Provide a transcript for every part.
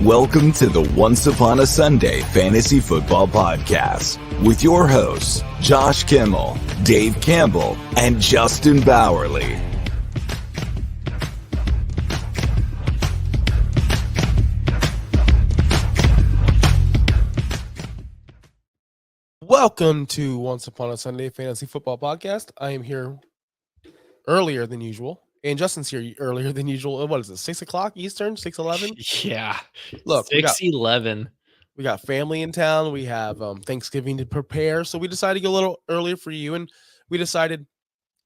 Welcome to the Once Upon a Sunday Fantasy Football Podcast with your hosts, Josh Kimmel, Dave Campbell, and Justin Bowerly. Welcome to Once Upon a Sunday Fantasy Football Podcast. I am here earlier than usual, and Justin's here earlier than usual. What is it, 6 o'clock Eastern, 6:11? Yeah. Look, 6:11. We got family in town. We have Thanksgiving to prepare, so we decided to go a little earlier for you, and we decided,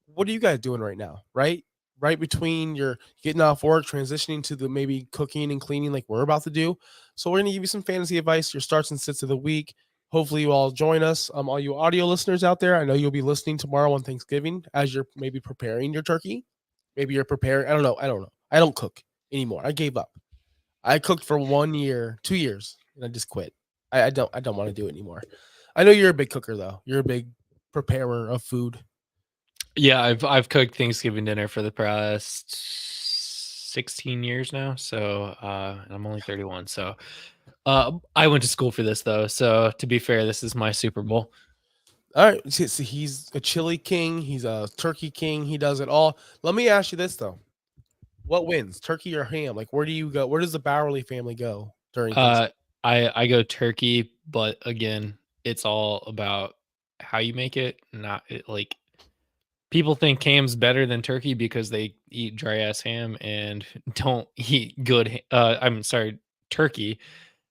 what are you guys doing right now, right? Right between your getting off work, transitioning to the maybe cooking and cleaning like we're about to do. So we're going to give you some fantasy advice, your starts and sits of the week. Hopefully you all join us. All you audio listeners out there, I know you'll be listening tomorrow on Thanksgiving as you're maybe preparing your turkey. Maybe you're preparing. I don't know. I don't cook anymore. I gave up. I cooked for 1 year, 2 years, and I just quit. I don't want to do it anymore. I know you're a big cooker though. You're a big preparer of food. Yeah, I've cooked Thanksgiving dinner for the past 16 years now. So and I'm only 31. So I went to school for this though. So to be fair, this is my Super Bowl. All right. So he's a chili king. He's a turkey king. He does it all. Let me ask you this though. What wins, turkey or ham? Like, where do you go? Where does the Bowerly family go during Thanksgiving? I go turkey, but again, it's all about how you make it. Like people think ham's better than turkey because they eat dry ass ham and don't eat good. Turkey.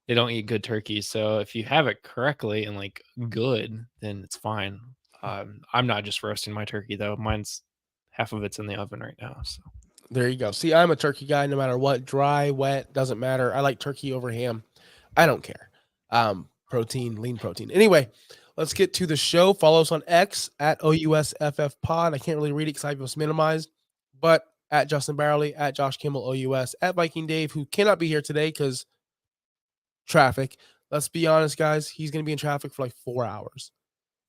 They don't eat good turkey. So if you have it correctly and like good, then it's fine. I'm not just roasting my turkey though. Mine's half of it's in the oven right now. So There you go. See, I'm a turkey guy no matter what. Dry, wet, doesn't matter. I like turkey over ham. I don't care. Protein, lean protein. Anyway, let's get to the show. Follow us on X at OUSFFPod. I can't really read it because I was minimized, but at Justin Bowerly, at Josh Kimmel OUS, at Viking Dave, who cannot be here today because traffic. Let's be honest, guys. He's going to be in traffic for like 4 hours.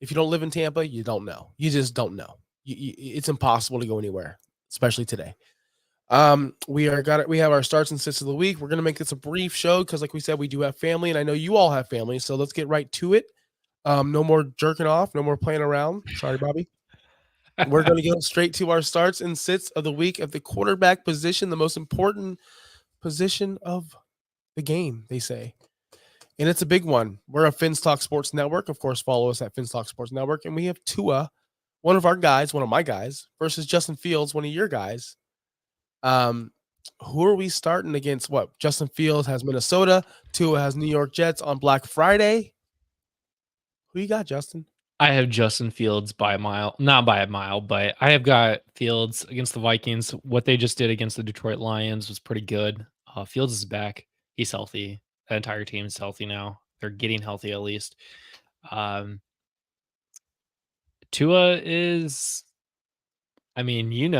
If you don't live in Tampa, you don't know. You just don't know. It's impossible to go anywhere, especially today. We have our starts and sits of the week. We're going to make this a brief show because, like we said, we do have family, and I know you all have family. So let's get right to it. No more jerking off. No more playing around. Sorry, Bobby. We're going to go straight to our starts and sits of the week at the quarterback position, the most important position of the game, they say. And it's a big one. We're a Finstock Sports Network. Of course, follow us at Finstock Sports Network. And we have Tua, one of my guys, versus Justin Fields, one of your guys. Who are we starting against? What? Justin Fields has Minnesota. Tua has New York Jets on Black Friday. Who you got, Justin? I have Justin Fields by a mile, not by a mile, but I have got Fields against the Vikings. What they just did against the Detroit Lions was pretty good. Fields is back. He's healthy. The entire team is healthy now. They're getting healthy at least. Tua is, Tua's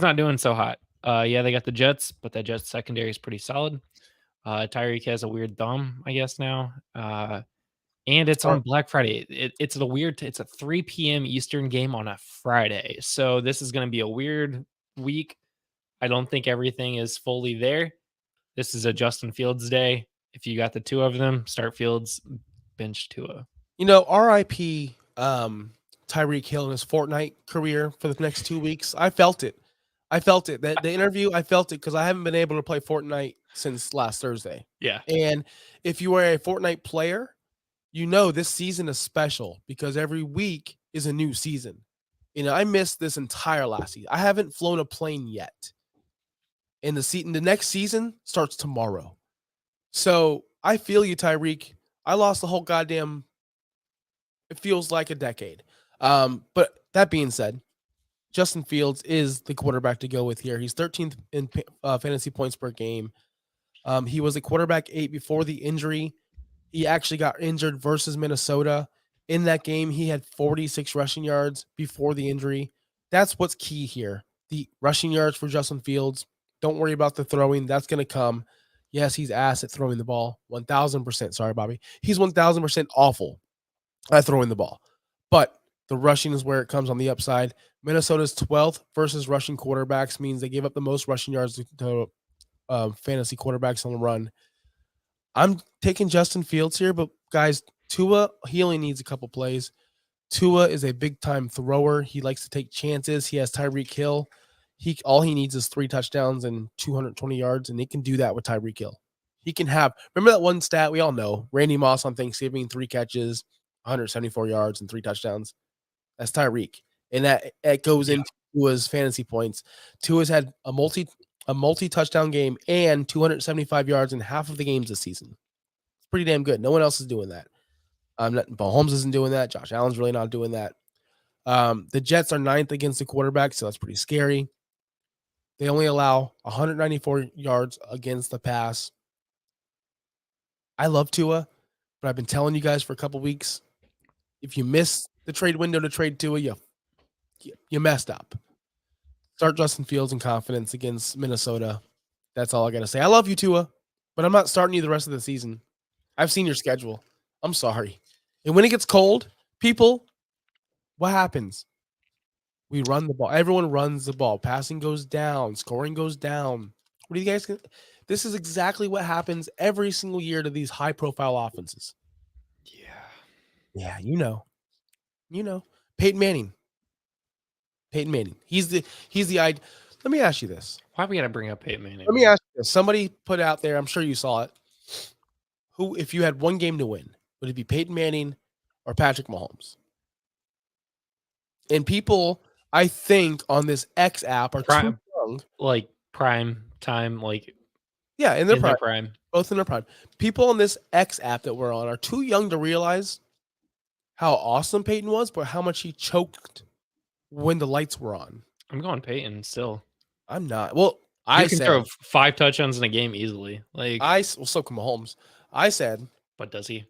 not doing so hot. Yeah, they got the Jets, but that Jets secondary is pretty solid. Tyreek has a weird thumb, I guess now. And it's on Black Friday. It's a 3 p.m. Eastern game on a Friday. So this is going to be a weird week. I don't think everything is fully there. This is a Justin Fields day. If you got the two of them, start Fields, bench Tua. R.I.P. Tyreek Hill in his Fortnite career for the next 2 weeks. I felt it. That the interview, I felt it because I haven't been able to play Fortnite since last Thursday. Yeah. And if you are a Fortnite player, this season is special because every week is a new season. I missed this entire last season. I haven't flown a plane yet. And the next season starts tomorrow. So I feel you, Tyreek. I lost the whole goddamn, it feels like a decade. But that being said, Justin Fields is the quarterback to go with here. He's 13th in fantasy points per game. He was a quarterback 8 before the injury. He actually got injured versus Minnesota. In that game, he had 46 rushing yards before the injury. That's what's key here. The rushing yards for Justin Fields. Don't worry about the throwing. That's going to come. Yes, he's ass at throwing the ball. 1,000%. Sorry, Bobby. He's 1,000% awful at throwing the ball. But the rushing is where it comes on the upside. Minnesota's 12th versus rushing quarterbacks means they give up the most rushing yards to fantasy quarterbacks on the run. I'm taking Justin Fields here, but guys, Tua, he only needs a couple plays. Tua is a big time thrower. He likes to take chances. He has Tyreek Hill. All he needs is 3 touchdowns and 220 yards, and he can do that with Tyreek Hill. He can have. Remember that one stat we all know: Randy Moss on Thanksgiving, 3 catches, 174 yards, and 3 touchdowns. That's Tyreek, and that goes into Tua's fantasy points. Tua's had a multi touchdown game and 275 yards in half of the games this season. It's pretty damn good. No one else is doing that. Mahomes isn't doing that. Josh Allen's really not doing that. The Jets are 9th against the quarterback, so that's pretty scary. They only allow 194 yards against the pass. I love Tua, but I've been telling you guys for a couple weeks, if you miss the trade window to trade Tua, you messed up. Start Justin Fields in confidence against Minnesota. That's all I got to say. I love you, Tua, but I'm not starting you the rest of the season. I've seen your schedule. I'm sorry. And when it gets cold, people, what happens? We run the ball. Everyone runs the ball. Passing goes down. Scoring goes down. What do you guys think? This is exactly what happens every single year to these high-profile offenses. Yeah, you know. Peyton Manning. He's the Let me ask you this. Why we gotta bring up Peyton Manning? Let me ask you this. Somebody put out there, I'm sure you saw it. Who, if you had one game to win, would it be Peyton Manning or Patrick Mahomes? And people, I think, on this X app are too young. Like prime time, like yeah, in their prime. prime. Both in their prime. People on this X app that we're on are too young to realize how awesome Peyton was, but how much he choked when the lights were on. I'm going Peyton still. I'm not. Well, I can throw 5 touchdowns in a game easily. So can Mahomes. I said, but does he?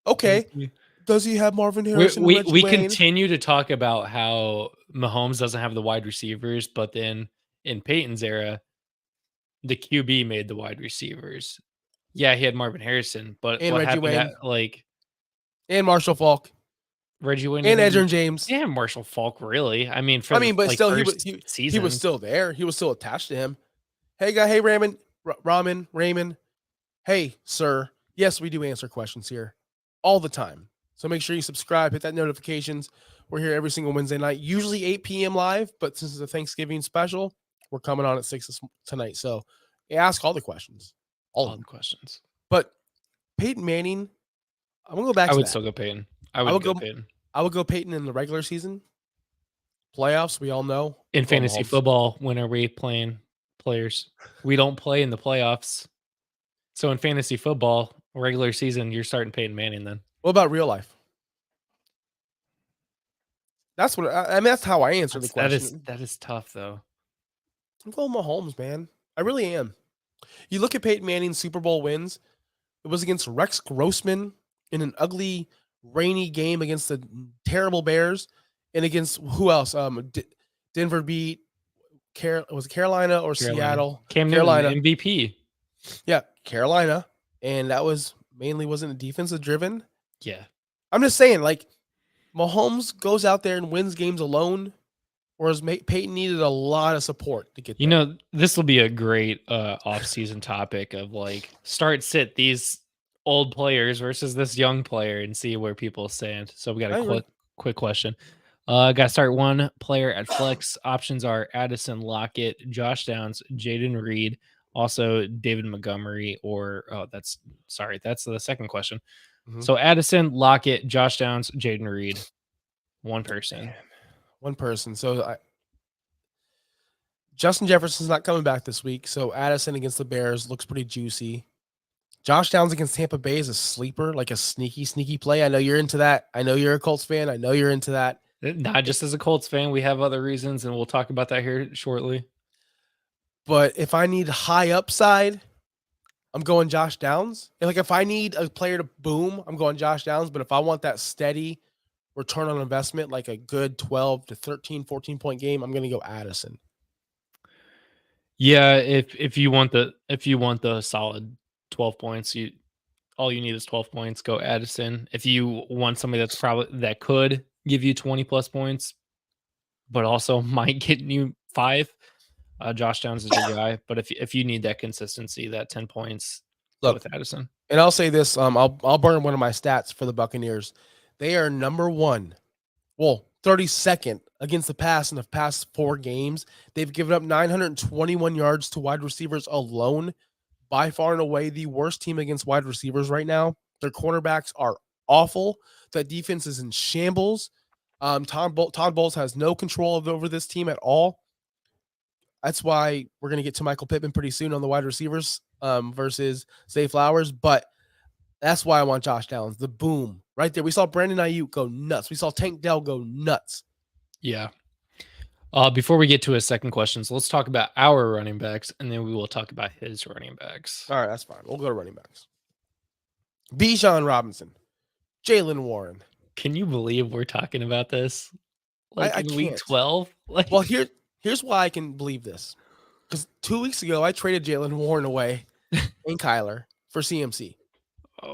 Okay. Does he have Marvin Harrison? We continue to talk about how Mahomes doesn't have the wide receivers, but then in Peyton's era, the QB made the wide receivers. Yeah, he had Marvin Harrison, but and what Reggie happened? Wayne. And Marshall Faulk. Reggie Wayne and Edgerrin James. Yeah, Marshall Faulk, really. But still, he was still there. He was still attached to him. Hey, guy. Hey, Raymond. Hey, sir. Yes, we do answer questions here all the time. So make sure you subscribe, hit that notifications. We're here every single Wednesday night, usually 8 p.m. live, but since it's a Thanksgiving special, we're coming on at 6 tonight. So ask all the questions. All the questions. But Peyton Manning, I'm going to go back to that. I would still go Peyton. I would go Peyton. I would go Peyton in the regular season. Playoffs, we all know. In fantasy football, when are we playing players? We don't play in the playoffs. So in fantasy football, regular season, you're starting Peyton Manning then. What about real life? That's what I mean. That's how I answer the question. That is tough, though. I'm going Mahomes, man. I really am. You look at Peyton Manning's Super Bowl wins. It was against Rex Grossman in an ugly, rainy game against the terrible Bears, and against who else? Denver beat Carolina or Seattle? Carolina MVP. Yeah, Carolina, and that was wasn't a defensive driven. Yeah, I'm just saying, like, Mahomes goes out there and wins games alone, whereas Peyton needed a lot of support to get there. You know, this will be a great off-season topic of like sit these old players versus this young player and see where people stand. So we got a quick question. Got to start one player at flex. Options are Addison, Lockett, Josh Downs, Jaden Reed, also David Montgomery, or that's the second question. Mm-hmm. So Addison, Lockett, Josh Downs, Jaden Reed. One person. So Justin Jefferson's not coming back this week. So Addison against the Bears looks pretty juicy. Josh Downs against Tampa Bay is a sleeper, like a sneaky play. I know you're into that. I know you're a Colts fan. I know you're into that. Not just as a Colts fan. We have other reasons, and we'll talk about that here shortly. But if I need high upside, I'm going Josh Downs. And like if I need a player to boom, I'm going Josh Downs. But if I want that steady return on investment, like a good 12 to 13, 14-point game, I'm going to go Addison. Yeah, if you want the solid 12 points, all you need is 12 points, go Addison. If you want somebody that could give you 20 plus points, but also might get you 5, Josh Downs is your guy, but if you need that consistency, that 10 points, go Look, with Addison. and I'll say this: I'll burn one of my stats for the Buccaneers. They are number one, 32nd against the pass in the past 4 games. They've given up 921 yards to wide receivers alone. By far and away, the worst team against wide receivers right now. Their cornerbacks are awful. That defense is in shambles. Todd Bowles has no control over this team at all. That's why we're going to get to Michael Pittman pretty soon on the wide receivers versus Zay Flowers. But that's why I want Josh Downs. The boom right there. We saw Brandon Ayuk go nuts. We saw Tank Dell go nuts. Yeah. Before we get to his second question, so let's talk about our running backs, and then we will talk about his running backs. All right, that's fine. We'll go to running backs. Bijan Robinson, Jaylen Warren. Can you believe we're talking about this? Like I in week can't. 12? Like, Well, here's why I can believe this. Because 2 weeks ago, I traded Jaylen Warren away and Kyler for CMC.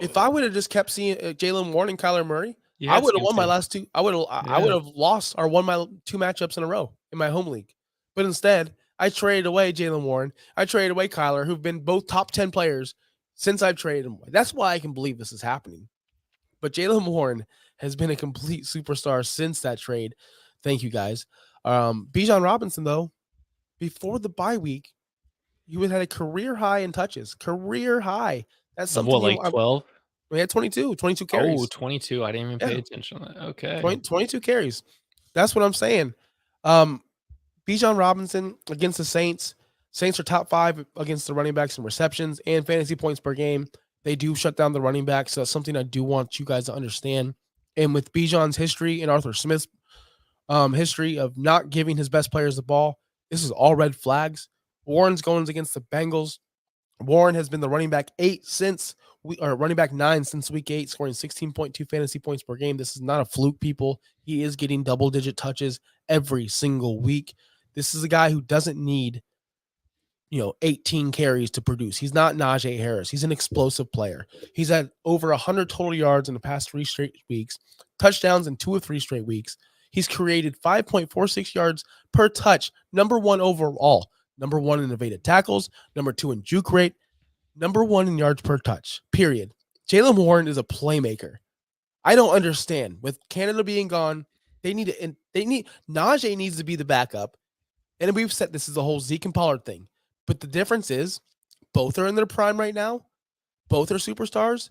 If I would have just kept seeing Jaylen Warren and Kyler Murray, I would have won my last 2. I would have lost or won my 2 matchups in a row in my home league. But instead, I traded away Jaylen Warren. I traded away Kyler, who've been both top 10 players since I've traded them away. That's why I can believe this is happening. But Jaylen Warren has been a complete superstar since that trade. Thank you, guys. Bijan Robinson, though, before the bye week, he had a career high in touches. Career high. That's something. What, like 12? We had 22 carries. Oh, 22. I didn't even pay attention to that. Okay. 22 carries. That's what I'm saying. Bijan Robinson against the Saints. Saints are top 5 against the running backs in receptions and fantasy points per game. They do shut down the running back, so that's something I do want you guys to understand. And with Bijan's history and Arthur Smith's history of not giving his best players the ball, this is all red flags. Warren's going against the Bengals. Warren has been the running back 9 since week 8, scoring 16.2 fantasy points per game. This is not a fluke, people. He is getting double-digit touches every single week. This is a guy who doesn't need 18 carries to produce. He's not Najee Harris. He's an explosive player. He's had over 100 total yards in the past 3 straight weeks, touchdowns in 2 or 3 straight weeks. He's created 5.46 yards per touch, number 1 overall, number 1 in evaded tackles, number 2 in juke rate, number 1 in yards per touch, period. Jaylen Warren is a playmaker. I don't understand. With Canada being gone, Najee needs to be the backup. And we've said this is the whole Zeke and Pollard thing. But the difference is both are in their prime right now. Both are superstars.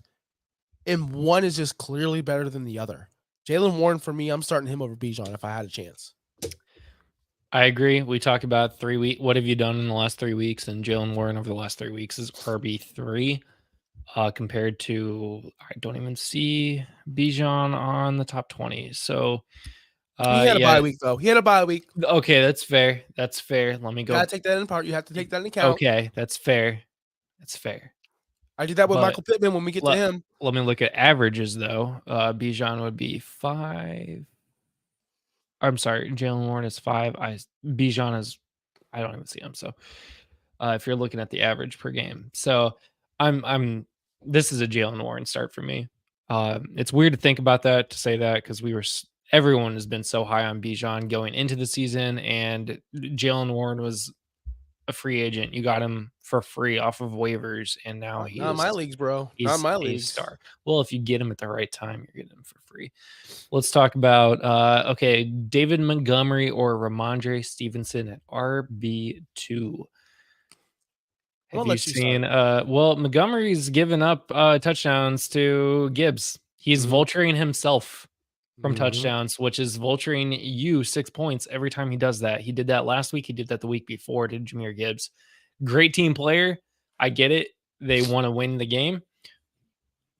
And one is just clearly better than the other. Jaylen Warren, for me, I'm starting him over Bijan if I had a chance. I agree. We talked about 3 weeks. What have you done in the last 3 weeks? And Jaylen Warren over the last 3 weeks is RB3 compared to, I don't even see Bijan on the top 20. So he had a bye week, though. He had a bye week. Okay, that's fair. That's fair. Let me go. You gotta take that in part. You have to take that into account. Okay, that's fair. That's fair. I did that with Michael Pittman when we get to him. Let me look at averages, though. Bijan would be 5. I'm sorry, Jaylen Warren is 5. Bijan is, I don't even see him. So if you're looking at the average per game. So this is a Jaylen Warren start for me. It's weird to think about that, to say that, because everyone has been so high on Bijan going into the season, and Jaylen Warren was a free agent. You got him for free off of waivers, and now he's not my leagues, bro. Not my leagues. Star. Well, if you get him at the right time, you're getting him for free. Let's talk about David Montgomery or Ramondre Stevenson at RB2. Have you seen? Montgomery's given up touchdowns to Gibbs. He's vulturing himself from touchdowns, which is vulturing you 6 points every time he does that. He did that last week. He did that the week before to Jahmyr Gibbs. Great team player. I get it. They want to win the game.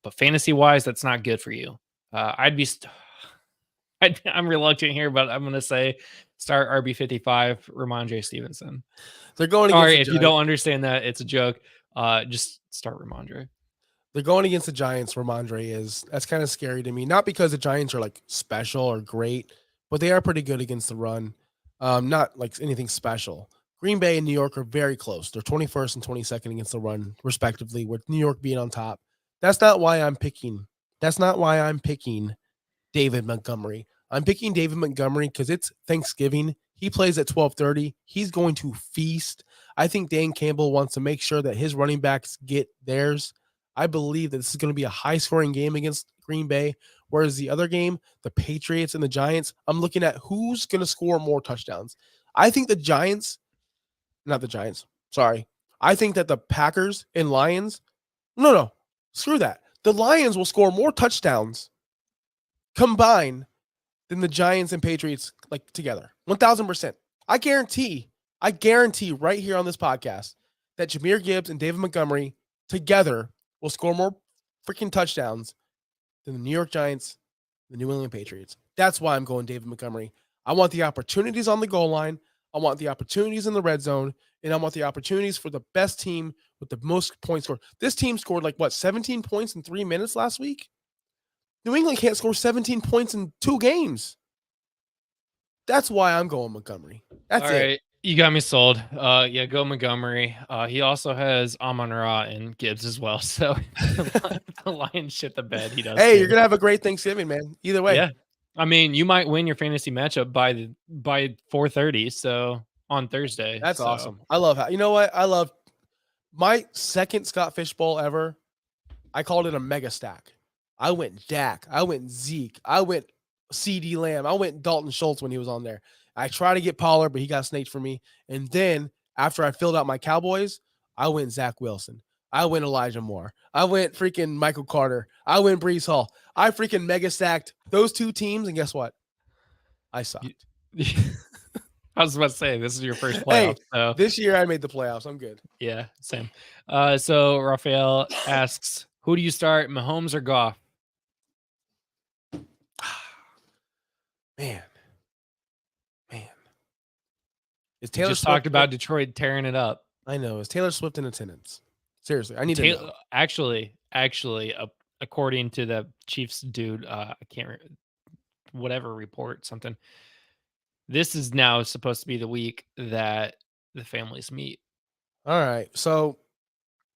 But fantasy-wise, that's not good for you. I'm reluctant here, but I'm going to say start RB55, Ramondre Stevenson. They're going. Sorry, if you don't understand that, it's a joke. Just start Ramondre. They're going against the Giants. Ramondre that's kind of scary to me. Not because the Giants are like special or great, but they are pretty good against the run. Not like anything special. Green Bay and New York are very close. They're 21st and 22nd against the run, respectively, with New York being on top. That's not why I'm picking David Montgomery. I'm picking David Montgomery because it's Thanksgiving. He plays at 12:30. He's going to feast. I think Dan Campbell wants to make sure that his running backs get theirs. I believe that this is going to be a high-scoring game against Green Bay, whereas the other game, the Patriots and the Giants, I'm looking at who's going to score more touchdowns. I think the Giants, not the Giants, sorry. I think that the Packers and Lions, no, screw that. The Lions will score more touchdowns combined than the Giants and Patriots like together. 1,000%. I guarantee right here on this podcast that Jahmyr Gibbs and David Montgomery together will score more freaking touchdowns than the New York Giants, the New England Patriots. That's why I'm going David Montgomery. I want the opportunities on the goal line. I want the opportunities in the red zone, and I want the opportunities for the best team with the most points scored. This team scored 17 points in 3 minutes last week? New England can't score 17 points in 2 games. That's why I'm going Montgomery. That's all right. You got me sold. Yeah, go Montgomery. He also has Amon-Ra and Gibbs as well. So the Lions shit the bed. He does. Hey, you're gonna have a great Thanksgiving, man. Either way. Yeah. I mean, you might win your fantasy matchup by 4:30. So on Thursday. That's awesome. I love how, you know what? I love my second Scott Fish Bowl ever. I called it a mega stack. I went Dak. I went Zeke. I went CD Lamb. I went Dalton Schultz when he was on there. I tried to get Pollard, but he got snaked for me. And then after I filled out my Cowboys, I went Zach Wilson. I went Elijah Moore. I went freaking Michael Carter. I went Breece Hall. I freaking mega stacked those 2 teams, and guess what? I sucked. I was about to say, this is your first playoff. So. This year I made the playoffs. I'm good. Yeah, same. So Raphael asks, who do you start, Mahomes or Goff? Man. Is Taylor just Swift talked about Detroit tearing it up? I know. Is Taylor Swift in attendance? Seriously, I need to know. Actually, according to the Chiefs dude, I can't remember, whatever report, something. This is now supposed to be the week that the families meet. All right. So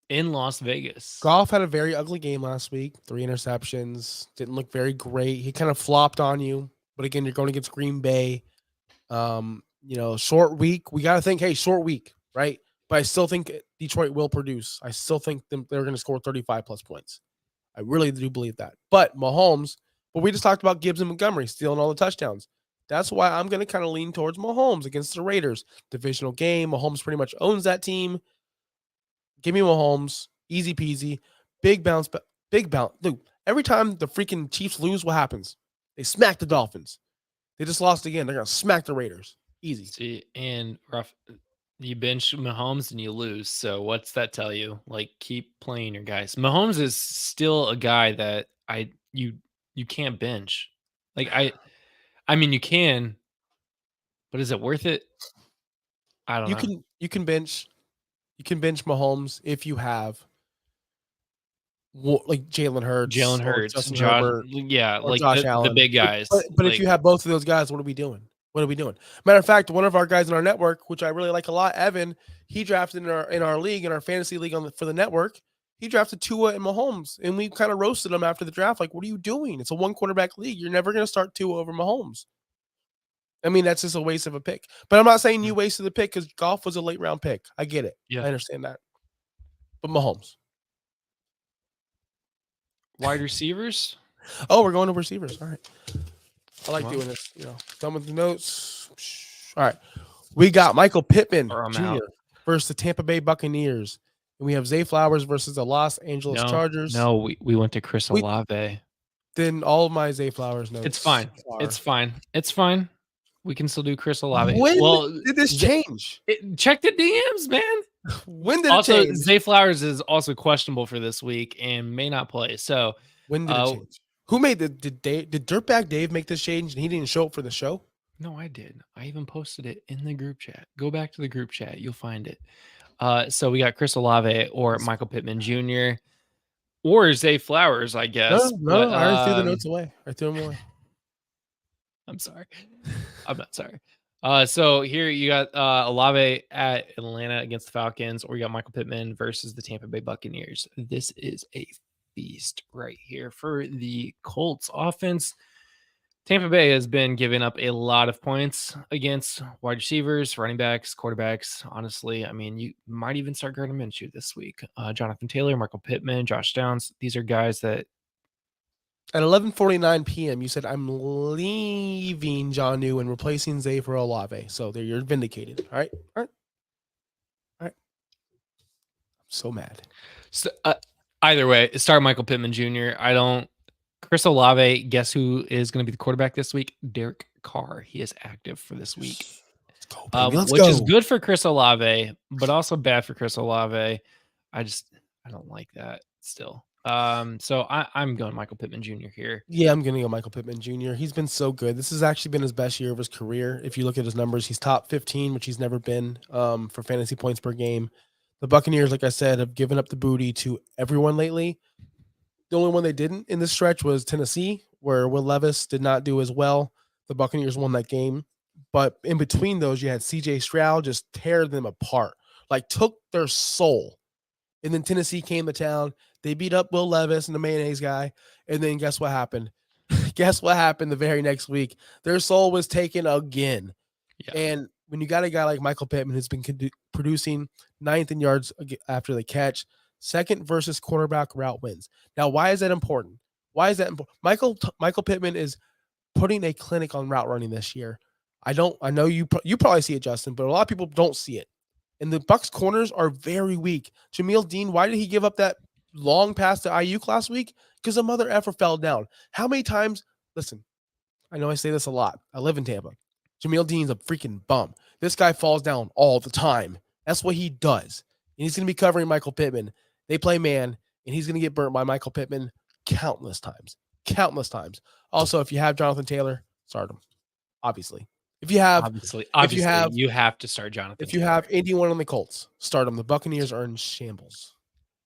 in Las Vegas. Goff had a very ugly game last week. 3 interceptions. Didn't look very great. He kind of flopped on you. But again, you're going against Green Bay. Short week. We got to think, hey, short week, right? But I still think Detroit will produce. I still think they're going to score 35 plus points. I really do believe that. But Mahomes, we just talked about Gibbs and Montgomery stealing all the touchdowns. That's why I'm going to kind of lean towards Mahomes against the Raiders. Divisional game. Mahomes pretty much owns that team. Give me Mahomes. Easy peasy. Big bounce. Dude, every time the freaking Chiefs lose, what happens? They smack the Dolphins. They just lost again. They're going to smack the Raiders. Easy. See, and you bench Mahomes and you lose. So what's that tell you? Keep playing your guys. Mahomes is still a guy that you can't bench. I mean, you can, but is it worth it? I don't know. You can bench Mahomes if you have Jalen Hurts, Justin Herbert, Josh Allen, the big guys. But if you have both of those guys, what are we doing? Matter of fact, one of our guys in our network, which I really like a lot, Evan, he drafted in our league, in our fantasy league for the network. He drafted Tua and Mahomes, and we kind of roasted him after the draft. What are you doing? It's a 1-quarterback league. You're never going to start Tua over Mahomes. I mean, that's just a waste of a pick. But I'm not saying you wasted the pick because Goff was a late round pick. I get it. Yeah. I understand that. But Mahomes. Wide receivers? Oh, we're going to receivers. All right. I like doing this. Done with the notes. All right. We got Michael Pittman Jr. versus the Tampa Bay Buccaneers. And we have Zay Flowers versus the Los Angeles Chargers. No, we went to Chris Olave. Then all of my Zay Flowers notes. It's fine. We can still do Chris Olave. When did this change? Check the DMs, man. When did it change? Zay Flowers is also questionable for this week and may not play. So when did it change? Who made did Dirtbag Dave make this change and he didn't show up for the show? No, I did. I even posted it in the group chat. Go back to the group chat. You'll find it. So we got Chris Olave or Michael Pittman Jr. or Zay Flowers, I guess. No, I already threw the notes away. I threw them away. I'm sorry. I'm not sorry. So here you got Olave at Atlanta against the Falcons, or you got Michael Pittman versus the Tampa Bay Buccaneers. This is a feast right here for the Colts offense. Tampa Bay has been giving up a lot of points against wide receivers, running backs, quarterbacks. Honestly, I mean, you might even start Gardner Minshew this week. Jonathan Taylor, Michael Pittman, Josh Downs. These are guys that At 11:49 p.m., you said I'm leaving Jonnu and replacing Zay for Olave. So there, you're vindicated. All right, all right, all right. I'm so mad. So, either way, start Michael Pittman Jr. Chris Olave, guess who is going to be the quarterback this week? Derek Carr. He is active for this week. Let's go, baby. Let's which go. is good for Chris Olave, but also bad for Chris Olave. I don't like that still. So I'm going Michael Pittman Jr. here. Yeah, I'm going to go Michael Pittman Jr. He's been so good. This has actually been his best year of his career. If you look at his numbers, he's top 15, which he's never been for fantasy points per game. The Buccaneers, like I said, have given up the booty to everyone lately. The only one they didn't in this stretch was Tennessee, where Will Levis did not do as well. The Buccaneers won that game. But in between those, you had CJ Stroud just tear them apart, like took their soul. And then Tennessee came to town. They beat up Will Levis and the mayonnaise guy. And then guess what happened? Guess what happened the very next week? Their soul was taken again. Yeah. And when you got a guy like Michael Pittman who's been producing 9th in yards after the catch, second versus quarterback route wins. Now, why is that important? Why is that important? Michael Pittman is putting a clinic on route running this year. I know you probably see it, Justin, but a lot of people don't see it. And the Bucs corners are very weak. Jameel Dean, why did he give up that long pass to Ayuk last week? Because the mother effer fell down. How many times? Listen, I know I say this a lot. I live in Tampa. Jameel Dean's a freaking bum. This guy falls down all the time. That's what he does. And he's going to be covering Michael Pittman. They play man, and he's going to get burnt by Michael Pittman countless times. Countless times. Also, if you have Jonathan Taylor, start him. Obviously. If you have you have to start Jonathan. If you have anyone on the Colts, start them. The Buccaneers are in shambles.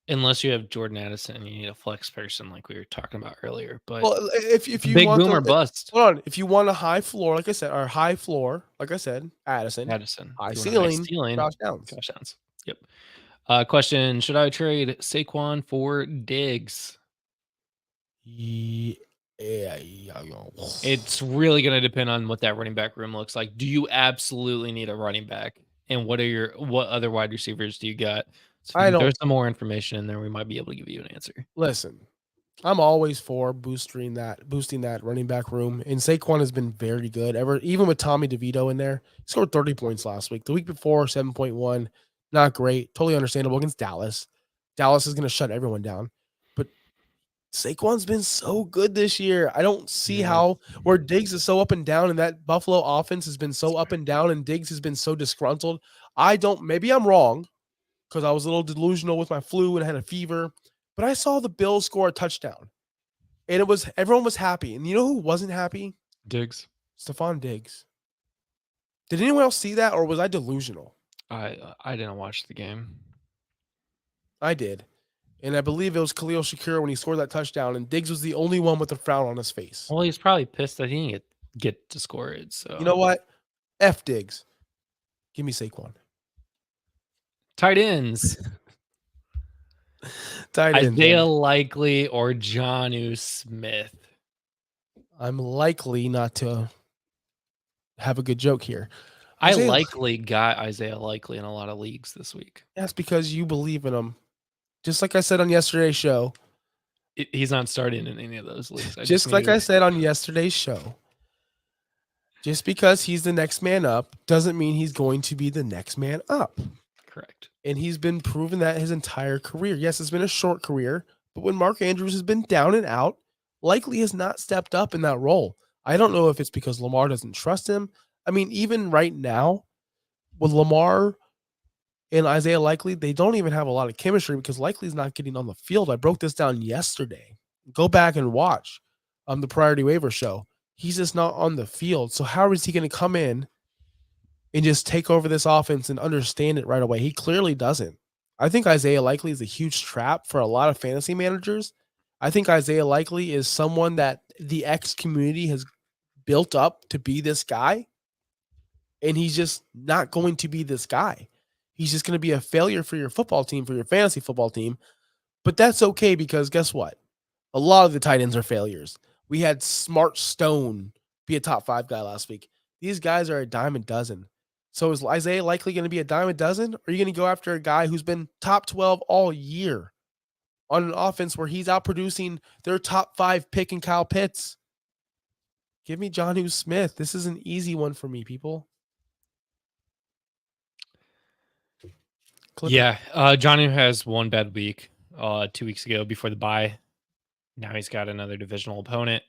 Unless you have Jordan Addison and you need a flex person like we were talking about earlier. But if you big want boom or bust. Hold on. If you want a high floor, like I said, Addison. High ceiling, Josh Downs. Yep. Question: should I trade Saquon for Diggs? Yeah. It's really going to depend on what that running back room looks like. Do you absolutely need a running back? And what other wide receivers do you got? So if there's some more information in there, we might be able to give you an answer. Listen, I'm always for boosting that running back room. And Saquon has been very good. Even with Tommy DeVito in there, he scored 30 points last week. The week before, 7.1. Not great. Totally understandable against Dallas. Dallas is going to shut everyone down. But Saquon's been so good this year. I don't see how where Diggs is so up and down and that Buffalo offense has been so up and down and Diggs has been so disgruntled. Maybe I'm wrong because I was a little delusional with my flu and had a fever, but I saw the Bills score a touchdown and everyone was happy. And you know who wasn't happy? Diggs. Stephon Diggs. Did anyone else see that or was I delusional? I didn't watch the game. I did. And I believe it was Khalil Shakir when he scored that touchdown, and Diggs was the only one with a frown on his face. Well, he's probably pissed that he didn't get to score it. So you know what? F Diggs. Give me Saquon. Tight ends. Isaiah Likely or Jonnu Smith. I'm likely not to have a good joke here. I likely got Isaiah Likely in a lot of leagues this week. That's because you believe in him. Just like I said on yesterday's show. He's not starting in any of those leagues. Just like I said on yesterday's show. Just because he's the next man up doesn't mean he's going to be the next man up. Correct. And he's been proven that his entire career. Yes, it's been a short career, but when Mark Andrews has been down and out, Likely has not stepped up in that role. I don't know if it's because Lamar doesn't trust him. I mean, even right now, with Lamar and Isaiah Likely, they don't even have a lot of chemistry because Likely's not getting on the field. I broke this down yesterday. Go back and watch the Priority Waiver show. He's just not on the field. So how is he going to come in and just take over this offense and understand it right away? He clearly doesn't. I think Isaiah Likely is a huge trap for a lot of fantasy managers. I think Isaiah Likely is someone that the X community has built up to be this guy, and he's just not going to be this guy. He's just going to be a failure for your football team, for your fantasy football team. But that's okay because guess what? A lot of the tight ends are failures. We had Smart Stone be a top 5 guy last week. These guys are a dime a dozen. So is Isaiah likely going to be a dime a dozen? Or are you going to go after a guy who's been top 12 all year on an offense where he's outproducing their top 5 pick in Kyle Pitts? Give me Jonnu Smith. This is an easy one for me, people. Jonnu has one bad week 2 weeks ago before the bye. Now he's got another divisional opponent.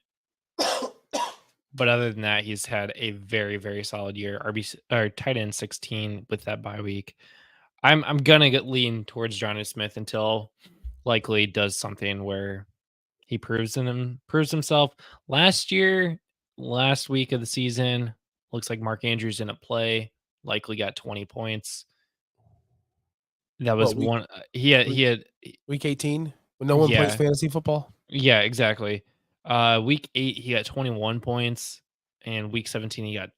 But other than that, he's had a very, very solid year. Tight end 16 with that bye week. I'm gonna lean towards Jonnu Smith until likely does something where he proves himself. Last week of the season, looks like Mark Andrews didn't play. Likely got 20 points. That was one. He had week 18 when no one plays fantasy football. Yeah, exactly. Week 8 he got 21 points, and week 17 he got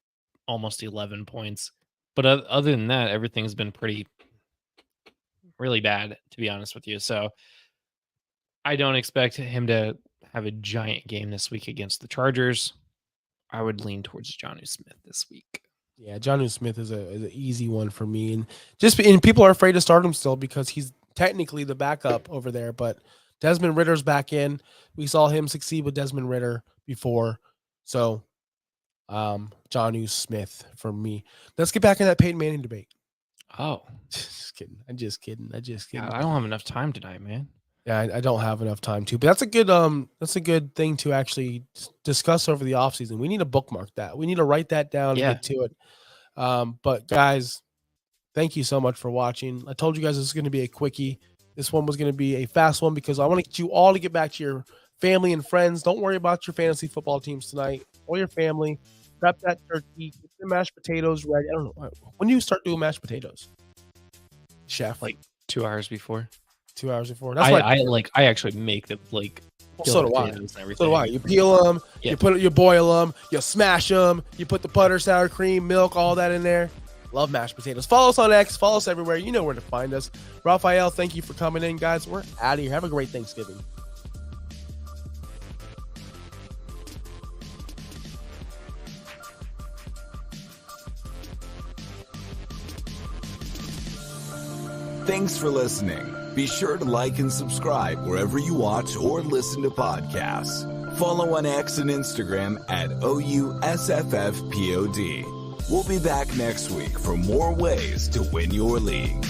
almost 11 points. But other than that, everything's been really bad, to be honest with you. So I don't expect him to have a giant game this week against the Chargers. I would lean towards Jonnu Smith this week. Yeah, Jonnu Smith is an easy one for me, and people are afraid to start him still because he's technically the backup over there. But Desmond Ritter's back in. We saw him succeed with Desmond Ridder before, so Jonnu Smith for me. Let's get back in that Peyton Manning debate. Oh, just kidding. I'm just kidding. God, I don't have enough time tonight, man. Yeah, I don't have enough time to, but that's a good thing to actually discuss over the offseason. We need to bookmark that. We need to write that down and get to it. But guys, thank you so much for watching. I told you guys this is going to be a quickie. This one was going to be a fast one because I want to get you all to get back to your family and friends. Don't worry about your fantasy football teams tonight or your family. Prep that turkey, get the mashed potatoes ready. I don't know. When do you start doing mashed potatoes? Chef? Like 2 hours before. 2 hours before. That's I actually make them like. So do I. You peel them, you boil them, you smash them, you put the butter, sour cream, milk, all that in there. Love mashed potatoes. Follow us on X. Follow us everywhere. You know where to find us. Raphael, thank you for coming in, guys. We're out of here. Have a great Thanksgiving. Thanks for listening. Be sure to like and subscribe wherever you watch or listen to podcasts. Follow on X and Instagram at OUSFFPOD. We'll be back next week for more ways to win your league.